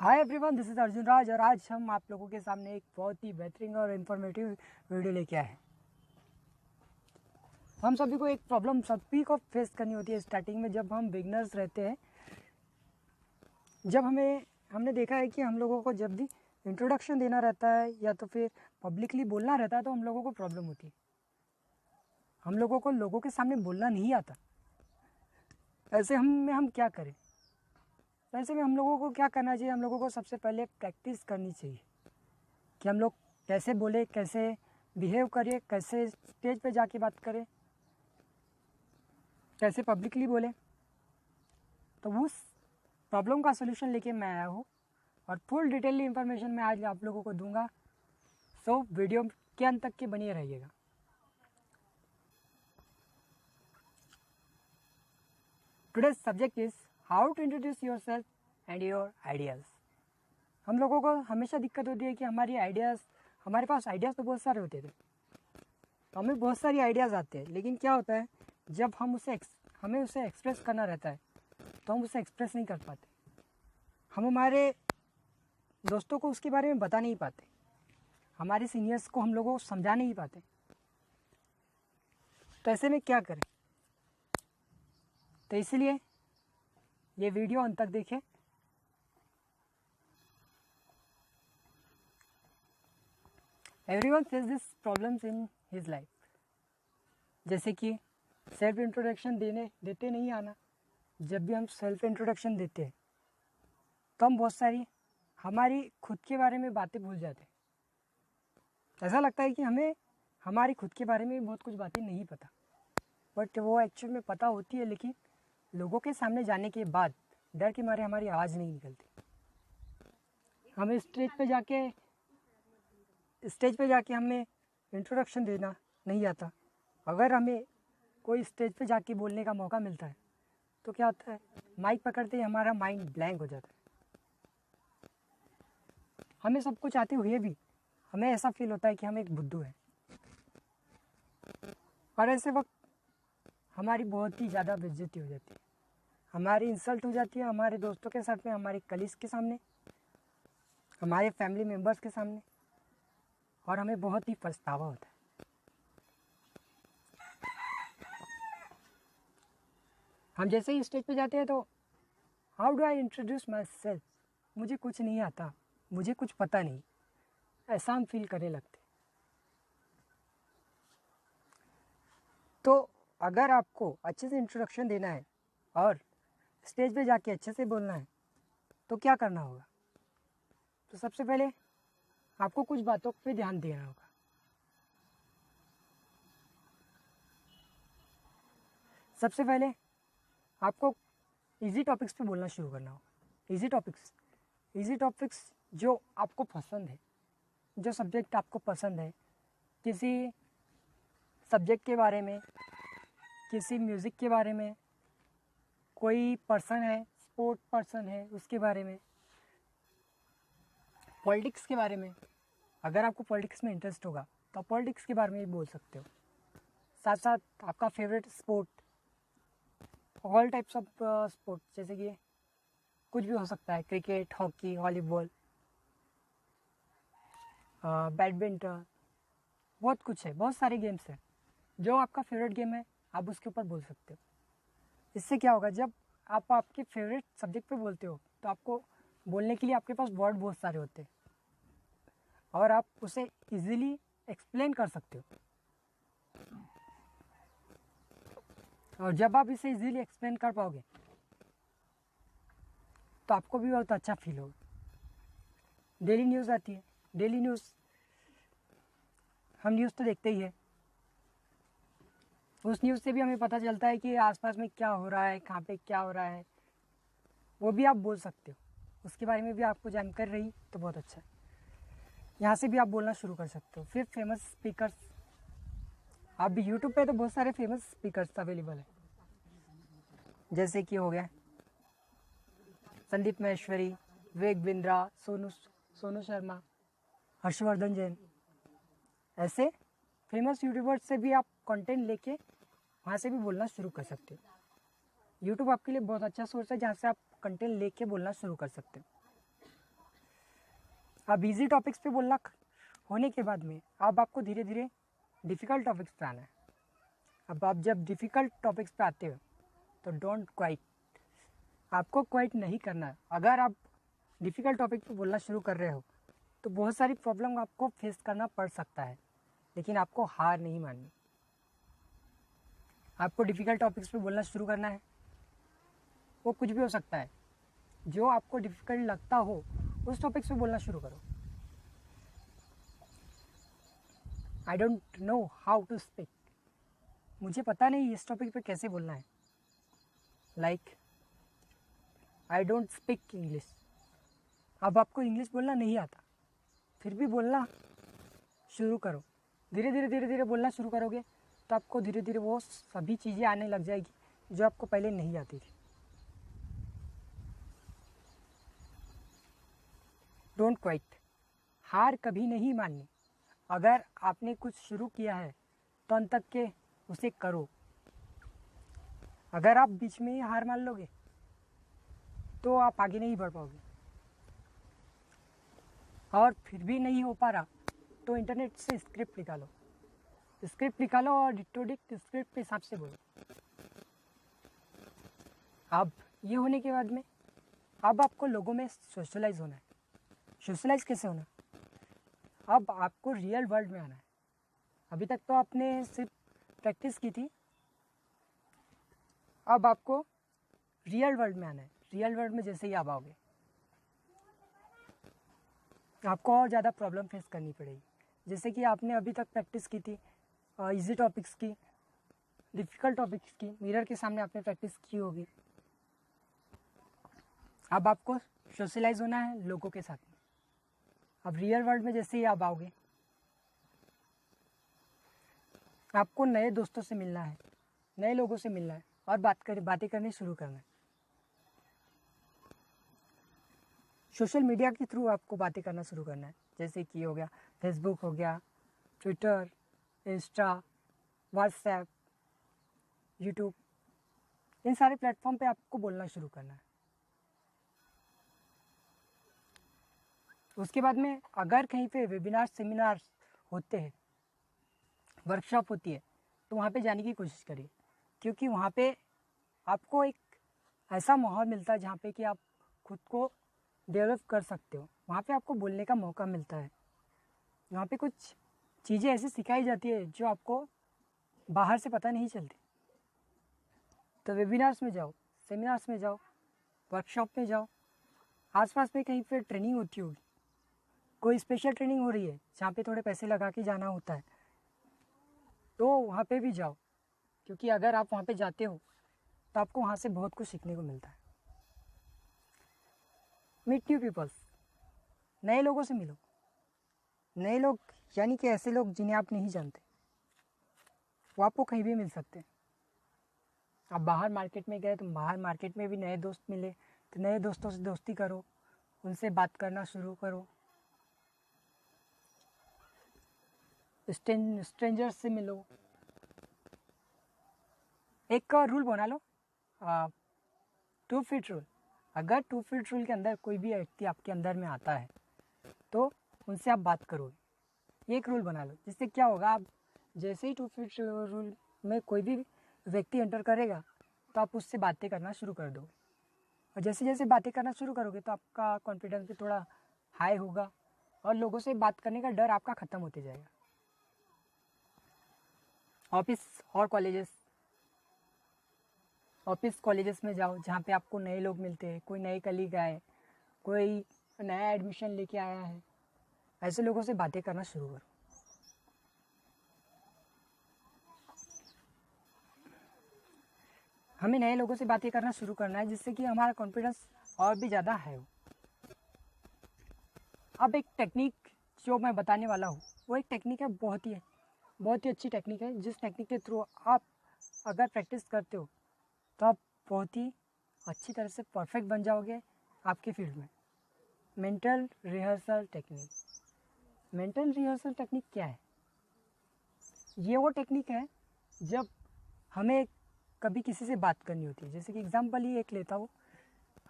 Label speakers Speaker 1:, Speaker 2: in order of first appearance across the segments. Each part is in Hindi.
Speaker 1: Hi everyone, this is Arjun Raj और आज हम आप लोगों के सामने एक बहुत ही बेहतरीन और इन्फॉर्मेटिव वीडियो लेके आए हैं। हम सभी को एक प्रॉब्लम सभी को फेस करनी होती है स्टार्टिंग में, जब हम बिगनर्स रहते हैं। जब हमने देखा है कि हम लोगों को जब भी इंट्रोडक्शन देना रहता है या तो फिर पब्लिकली बोलना रहता है तो हम लोगों को प्रॉब्लम होती है। हम लोगों को लोगों के सामने बोलना नहीं आता। ऐसे हम क्या करें? ऐसे में हम लोगों को क्या करना चाहिए? हम लोगों को सबसे पहले प्रैक्टिस करनी चाहिए कि हम लोग कैसे बोले, कैसे बिहेव करें, कैसे स्टेज पे जाके बात करें, कैसे पब्लिकली बोले। तो उस प्रॉब्लम का सलूशन लेके मैं आया हूँ और फुल डिटेल इंफॉर्मेशन मैं आज आप लोगों को दूंगा। सो वीडियो के अंत तक के बनिए रहिएगा। Today's subject is how to introduce yourself and your ideas. हम लोगों को हमेशा दिक्कत होती है कि हमारे पास आइडियाज़ तो बहुत सारे होते थे, तो हमें बहुत सारी आइडियाज़ आते हैं, लेकिन क्या होता है जब हमें उसे एक्सप्रेस करना रहता है तो हम उसे एक्सप्रेस नहीं कर पाते। हम हमारे दोस्तों को उसके बारे में बता नहीं पाते, हमारे सीनियर्स को हम लोगों को समझा नहीं पाते। तो ऐसे में क्या करें? तो इसलिए ये वीडियो अंत तक देखें। Everyone face this problems in his life, जैसे कि सेल्फ इंट्रोडक्शन देते नहीं आना। जब भी हम सेल्फ इंट्रोडक्शन देते हैं तो हम बहुत सारी हमारी खुद के बारे में बातें भूल जाते हैं। ऐसा लगता है कि हमें हमारी खुद के बारे में बहुत कुछ बातें नहीं पता, बट वो एक्चुअल में पता होती है, लेकिन लोगों के सामने जाने के बाद डर के मारे हमारी आवाज़ नहीं निकलती। हमें स्टेज पे जाके हमें इंट्रोडक्शन देना नहीं आता। अगर हमें कोई स्टेज पे जाके बोलने का मौका मिलता है तो क्या होता है, माइक पकड़ते ही हमारा माइंड ब्लैंक हो जाता है। हमें सब कुछ आते हुए भी हमें ऐसा फील होता है कि हम एक बुद्धू हैं, और ऐसे वक्त हमारी बहुत ही ज़्यादा बेइज्जती हो जाती है, हमारी इंसल्ट हो जाती है हमारे दोस्तों के साथ में, हमारे कलीग्स के सामने, हमारे फैमिली मेम्बर्स के सामने, और हमें बहुत ही पछतावा होता है। हम जैसे ही स्टेज पे जाते हैं तो how do I introduce my self, मुझे कुछ नहीं आता, मुझे कुछ पता नहीं, ऐसा हम फील करने लगते। तो अगर आपको अच्छे से इंट्रोडक्शन देना है और स्टेज पे जाके अच्छे से बोलना है तो क्या करना होगा? तो सबसे पहले आपको कुछ बातों पे ध्यान देना होगा। सबसे पहले आपको इजी टॉपिक्स पे बोलना शुरू करना होगा। इजी टॉपिक्स जो आपको पसंद है, जो सब्जेक्ट आपको पसंद है, किसी सब्जेक्ट के बारे में, किसी म्यूज़िक के बारे में, कोई पर्सन है, स्पोर्ट पर्सन है, उसके बारे में, पॉलिटिक्स के बारे में। अगर आपको पॉलिटिक्स में इंटरेस्ट होगा तो आप पॉलिटिक्स के बारे में भी बोल सकते हो। साथ साथ आपका favourite sport, all types of sport, जैसे कि कुछ भी हो सकता है, क्रिकेट, हॉकी, वॉलीबॉल, बैडमिंटन, बहुत कुछ है, बहुत सारे गेम्स हैं। जो आपका फेवरेट गेम है आप उसके ऊपर बोल सकते हो। इससे क्या होगा, जब आप आपके फेवरेट सब्जेक्ट पे बोलते हो तो आपको बोलने के लिए आपके पास वर्ड बहुत सारे होते हैं और आप उसे इजीली एक्सप्लेन कर सकते हो। और जब आप इसे इजीली एक्सप्लेन कर पाओगे तो आपको भी बहुत अच्छा फील होगा। डेली न्यूज़ आती है, डेली न्यूज़, हम न्यूज़ तो देखते ही है। उस न्यूज़ से भी हमें पता चलता है कि आसपास में क्या हो रहा है, कहाँ पे क्या हो रहा है, वो भी आप बोल सकते हो। उसके बारे में भी आपको जानकारी रही तो बहुत अच्छा है। यहाँ से भी आप बोलना शुरू कर सकते हो। फिर फेमस स्पीकर्स, आप भी यूट्यूब पे तो बहुत सारे फेमस स्पीकर्स अवेलेबल है, जैसे कि हो गया संदीप महेश्वरी, विवेक बिंद्रा, सोनू शर्मा, हर्षवर्धन जैन। ऐसे फेमस यूट्यूबर्स से भी आप कंटेंट लेके वहाँ से भी बोलना शुरू कर सकते हो। यूट्यूब आपके लिए बहुत अच्छा सोर्स है जहाँ से आप कंटेंट लेके बोलना शुरू कर सकते हो। अब इजी टॉपिक्स पे बोलना होने के बाद में अब आपको धीरे धीरे डिफ़िकल्ट टॉपिक्स पे आना है। अब आप जब डिफ़िकल्ट टॉपिक्स पे आते हो तो डोंट क्वाइट, आपको क्वाइट नहीं करना है। अगर आप डिफ़िकल्ट टॉपिक पे बोलना शुरू कर रहे हो तो बहुत सारी प्रॉब्लम आपको फेस करना पड़ सकता है, लेकिन आपको हार नहीं माननी। आपको डिफ़िकल्ट टॉपिक्स पे बोलना शुरू करना है, वो कुछ भी हो सकता है। जो आपको डिफ़िकल्ट लगता हो उस टॉपिक पे बोलना शुरू करो। I don't know how to speak, मुझे पता नहीं इस टॉपिक पे कैसे बोलना है। Like I don't speak English. अब आपको इंग्लिश बोलना नहीं आता, फिर भी बोलना शुरू करो। धीरे धीरे बोलना शुरू करोगे तो आपको धीरे धीरे वो सभी चीज़ें आने लग जाएगी जो आपको पहले नहीं आती थी। डोंट क्वाइट, हार कभी नहीं माननी। अगर आपने कुछ शुरू किया है तो अंत तक के उसे करो। अगर आप बीच में ही हार मान लोगे तो आप आगे नहीं बढ़ पाओगे, और फिर भी नहीं हो पा रहा तो इंटरनेट से स्क्रिप्ट निकालो और डिक्टोडिक स्क्रिप्ट के हिसाब से बोलो। अब ये होने के बाद में अब आपको लोगों में सोशलाइज होना है। सोशलाइज कैसे होना? अब आपको रियल वर्ल्ड में आना है। अभी तक तो आपने सिर्फ प्रैक्टिस की थी, अब आपको रियल वर्ल्ड में आना है। रियल वर्ल्ड में जैसे ही आप आओगे आपको और ज़्यादा प्रॉब्लम फेस करनी पड़ेगी। जैसे कि आपने अभी तक प्रैक्टिस की थी इजी टॉपिक्स की, डिफ़िकल्ट टॉपिक्स की, मिरर के सामने आपने प्रैक्टिस की होगी। अब आपको सोशलाइज होना है लोगों के साथ में। अब रियल वर्ल्ड में जैसे ही आप आओगे आपको नए दोस्तों से मिलना है, नए लोगों से मिलना है और बातें करनी शुरू करना है। सोशल मीडिया के थ्रू आपको बातें करना शुरू करना है, जैसे कि हो गया फेसबुक, हो गया ट्विटर, इंस्टा, व्हाट्सएप, यूट्यूब। इन सारे प्लेटफॉर्म पे आपको बोलना शुरू करना है। उसके बाद में अगर कहीं पे वेबिनार सेमिनार होते हैं, वर्कशॉप होती है, तो वहाँ पे जाने की कोशिश करिए, क्योंकि वहाँ पे आपको एक ऐसा माहौल मिलता है जहाँ पे कि आप खुद को डेवलप कर सकते हो। वहाँ पे आपको बोलने का मौका मिलता है। वहाँ पे कुछ चीज़ें ऐसी सिखाई जाती है जो आपको बाहर से पता नहीं चलती। तो वेबिनार्स में जाओ, सेमिनार्स में जाओ, वर्कशॉप में जाओ। आसपास में कहीं पे ट्रेनिंग होती होगी, कोई स्पेशल ट्रेनिंग हो रही है जहाँ पे थोड़े पैसे लगा के जाना होता है, तो वहाँ पे भी जाओ, क्योंकि अगर आप वहाँ पे जाते हो तो आपको वहाँ से बहुत कुछ सीखने को मिलता है। मीट न्यू पीपल्स, नए लोगों से मिलो। नए लोग यानी कि ऐसे लोग जिन्हें आप नहीं जानते, वो आपको कहीं भी मिल सकते हैं। आप बाहर मार्केट में गए तो बाहर मार्केट में भी नए दोस्त मिले तो नए दोस्तों से दोस्ती करो, उनसे बात करना शुरू करो, स्ट्रेंजर्स से मिलो। एक रूल बना लो, 2 फीट रूल। अगर 2 फीट रूल के अंदर कोई भी व्यक्ति आपके अंदर में आता है तो उनसे आप बात करोगे। ये एक रूल बना लो, जिससे क्या होगा, आप जैसे ही 2 फीट रूल में कोई भी व्यक्ति एंटर करेगा तो आप उससे बातें करना शुरू कर दोगे, और जैसे जैसे बातें करना शुरू करोगे तो आपका कॉन्फिडेंस भी थोड़ा हाई होगा और लोगों से बात करने का डर आपका ख़त्म होते जाएगा। ऑफिस कॉलेजेस में जाओ जहाँ पे आपको नए लोग मिलते हैं, कोई नए कलीग आए, कोई नया एडमिशन लेके आया है, ऐसे लोगों से बातें करना शुरू करो। हमें नए लोगों से बातें करना शुरू करना है, जिससे कि हमारा कॉन्फिडेंस और भी ज़्यादा है हो। अब एक टेक्निक जो मैं बताने वाला हूँ वो एक टेक्निक है, बहुत ही अच्छी टेक्निक है, जिस टेक्निक के थ्रू आप अगर प्रैक्टिस करते हो तो आप बहुत ही अच्छी तरह से परफेक्ट बन जाओगे आपके फील्ड में। Mental rehearsal technique. Mental rehearsal technique क्या है? ये वो टेक्निक है जब हमें कभी किसी से बात करनी होती है। जैसे कि एग्जांपल ही एक लेता हूँ,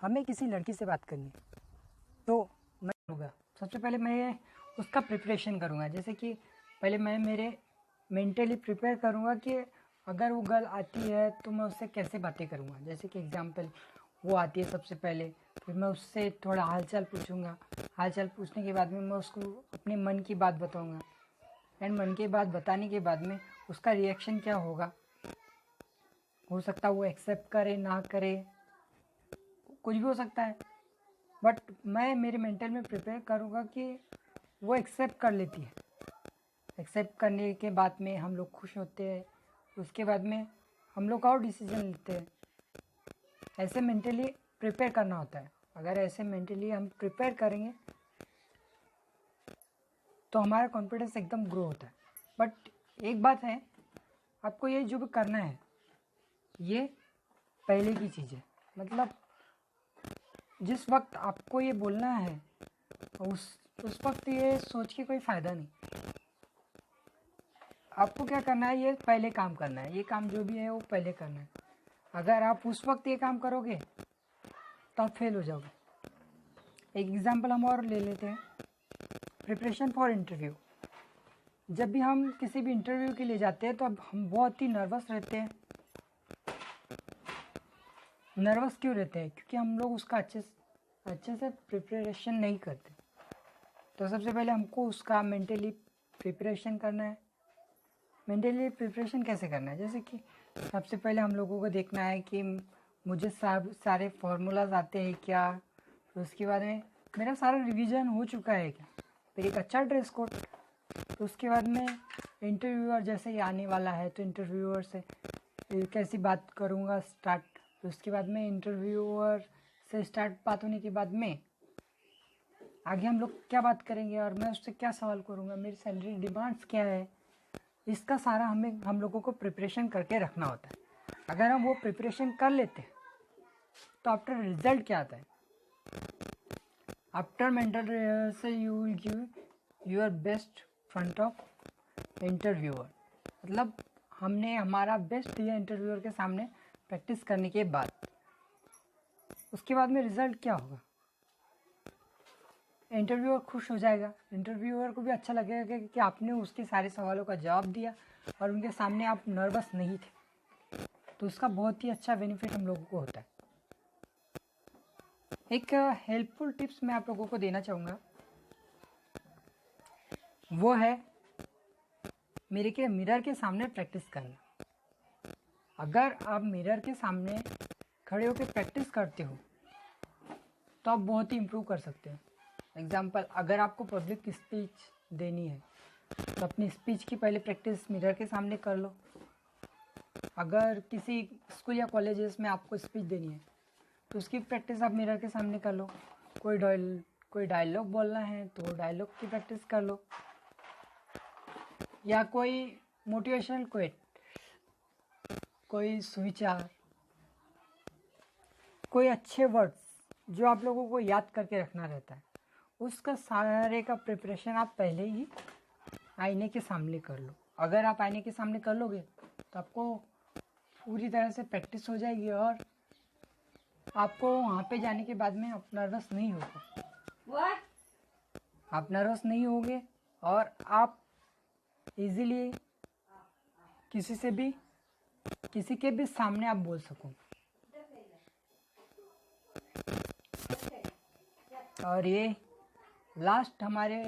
Speaker 1: हमें किसी लड़की से बात करनी है, तो मैं होगा सबसे पहले मैं उसका प्रिपरेशन करूँगा। जैसे कि पहले मैं मेरे मेंटली प्रिपेयर करूँगा कि अगर वो गर्ल आती है तो मैं उससे कैसे बातें करूँगा। जैसे कि एग्जांपल, वो आती है सबसे पहले, फिर मैं उससे थोड़ा हालचाल पूछूंगा। हालचाल पूछने के बाद में मैं उसको अपने मन की बात बताऊंगा, एंड मन की बात बताने के बाद में उसका रिएक्शन क्या होगा। हो सकता है वो एक्सेप्ट करे, ना करे, कुछ भी हो सकता है, बट मैं मेरे मेंटल में प्रिपेयर करूँगा कि वो एक्सेप्ट कर लेती है। एक्सेप्ट करने के बाद में हम लोग खुश होते हैं, उसके बाद में हम लोग और डिसीजन लेते हैं। ऐसे मेंटली प्रिपेयर करना होता है। अगर ऐसे मेंटली हम प्रिपेयर करेंगे तो हमारा कॉन्फिडेंस एकदम ग्रो होता है। बट एक बात है, आपको ये जो भी करना है ये पहले की चीज़ है। मतलब जिस वक्त आपको ये बोलना है उस वक्त ये सोच के कोई फ़ायदा नहीं। आपको क्या करना है, ये पहले काम करना है। ये काम जो भी है वो पहले करना है। अगर आप उस वक्त ये काम करोगे तो आप फेल हो जाओगे। एक एग्जांपल हम और ले लेते हैं, प्रिपरेशन फॉर इंटरव्यू। जब भी हम किसी भी इंटरव्यू के लिए जाते हैं तो अब हम बहुत ही नर्वस रहते हैं। नर्वस क्यों रहते हैं? क्योंकि हम लोग उसका अच्छे से प्रिपरेशन नहीं करते। तो सबसे पहले हमको उसका मेंटली प्रिपरेशन करना है। मेंटली प्रिपरेशन कैसे करना है? जैसे कि सबसे पहले हम लोगों को देखना है कि मुझे सारे फार्मूलाज आते हैं क्या, फिर उसके बाद में मेरा सारा रिवीजन हो चुका है क्या, फिर एक अच्छा ड्रेस कोड। तो उसके बाद में इंटरव्यूअर जैसे ही आने वाला है तो इंटरव्यूअर से कैसी बात करूँगा स्टार्ट। तो उसके बाद में इंटरव्यूअर से स्टार्ट बात होने के बाद में आगे हम लोग क्या बात करेंगे और मैं उससे क्या सवाल करूँगा, मेरी सैलरी डिमांड्स क्या है, इसका सारा हम लोगों को प्रिपरेशन करके रखना होता है। अगर हम वो प्रिपरेशन कर लेते हैं तो आफ्टर रिजल्ट क्या आता है, after mental rehearsal you will give your best front of interviewer. मतलब हमने हमारा बेस्ट दिया इंटरव्यूअर के सामने प्रैक्टिस करने के बाद। उसके बाद में रिजल्ट क्या होगा, इंटरव्यूअर खुश हो जाएगा। इंटरव्यूअर को भी अच्छा लगेगा कि आपने उसके सारे सवालों का जवाब दिया और उनके सामने आप नर्वस नहीं थे। तो उसका बहुत ही अच्छा बेनिफिट हम लोगों को होता है। एक हेल्पफुल टिप्स मैं आप लोगों को देना चाहूँगा, वो है मिरर के सामने प्रैक्टिस करना। अगर आप मिरर के सामने खड़े होकर प्रैक्टिस करते हो तो आप बहुत ही इम्प्रूव कर सकते हो। एग्जाम्पल, अगर आपको पब्लिक स्पीच देनी है तो अपनी स्पीच की पहले प्रैक्टिस मिरर के सामने कर लो। अगर किसी स्कूल या कॉलेजेस में आपको स्पीच देनी है तो उसकी प्रैक्टिस आप मिरर के सामने कर लो। कोई डायलॉग बोलना है तो डायलॉग की प्रैक्टिस कर लो, या कोई मोटिवेशनल क्वेट, कोई सुविचार, कोई अच्छे वर्ड्स जो आप लोगों को याद करके रखना रहता है, उसका सारे का प्रिपरेशन आप पहले ही आईने के सामने कर लो। अगर आप आईने के सामने कर लोगे तो आपको पूरी तरह से प्रैक्टिस हो जाएगी और आपको वहाँ पे जाने के बाद में आप नर्वस नहीं होगे। आप नर्वस नहीं होगे और आप इजीली किसी के भी सामने आप बोल सको। और ये लास्ट हमारे